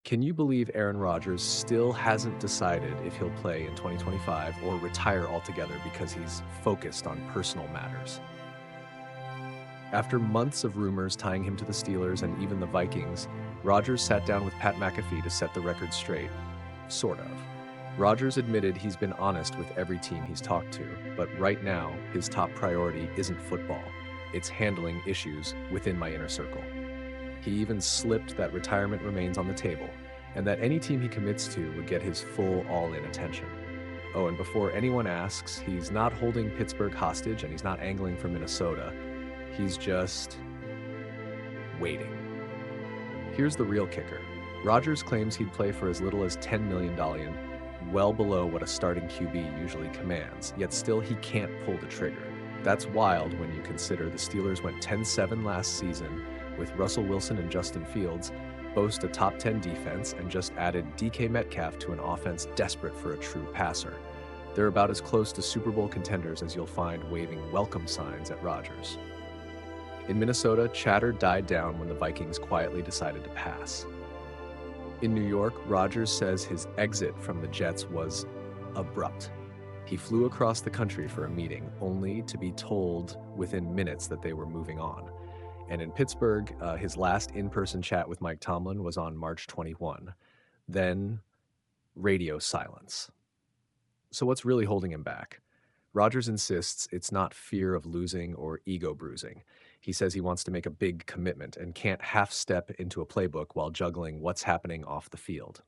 Can you believe Aaron Rodgers still hasn't decided if he'll play in 2025 or retire altogether because he's focused on personal matters? After months of rumors tying him to the Steelers and even the Vikings, Rodgers sat down with Pat McAfee to set the record straight. Sort of. Rodgers admitted he's been honest with every team he's talked to, but right now, his top priority isn't football. It's handling issues within my inner circle. He even slipped that retirement remains on the table, and that any team he commits to would get his full all-in attention. Oh, and before anyone asks, he's not holding Pittsburgh hostage and he's not angling for Minnesota. He's just waiting. Here's the real kicker. Rodgers claims he'd play for as little as $10 million, well below what a starting QB usually commands, yet still he can't pull the trigger. That's wild when you consider the Steelers went 10-7 last season with Russell Wilson and Justin Fields, boast a top 10 defense, and just added DK Metcalf to an offense desperate for a true passer. They're about as close to Super Bowl contenders as you'll find waving welcome signs at Rodgers. In Minnesota, chatter died down when the Vikings quietly decided to pass. In New York, Rodgers says his exit from the Jets was abrupt. He flew across the country for a meeting, only to be told within minutes that they were moving on. And in Pittsburgh, his last in-person chat with Mike Tomlin was on March 21. Then, radio silence. So what's really holding him back? Rodgers insists it's not fear of losing or ego bruising. He says he wants to make a big commitment and can't half-step into a playbook while juggling what's happening off the field.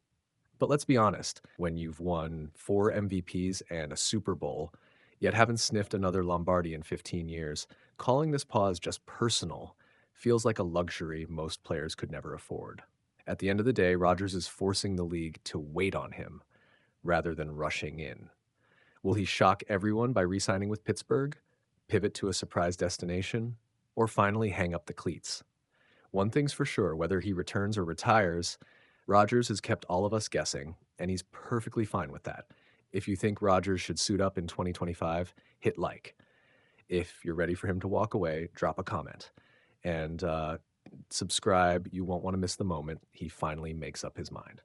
But let's be honest, when you've won 4 MVPs and a Super Bowl, yet haven't sniffed another Lombardi in 15 years, calling this pause just personal feels like a luxury most players could never afford. At the end of the day, Rodgers is forcing the league to wait on him rather than rushing in. Will he shock everyone by re-signing with Pittsburgh, pivot to a surprise destination, or finally hang up the cleats? One thing's for sure, whether he returns or retires, Rodgers has kept all of us guessing, and he's perfectly fine with that. If you think Rodgers should suit up in 2025, hit like. If you're ready for him to walk away, drop a comment. And subscribe. You won't want to miss the moment he finally makes up his mind.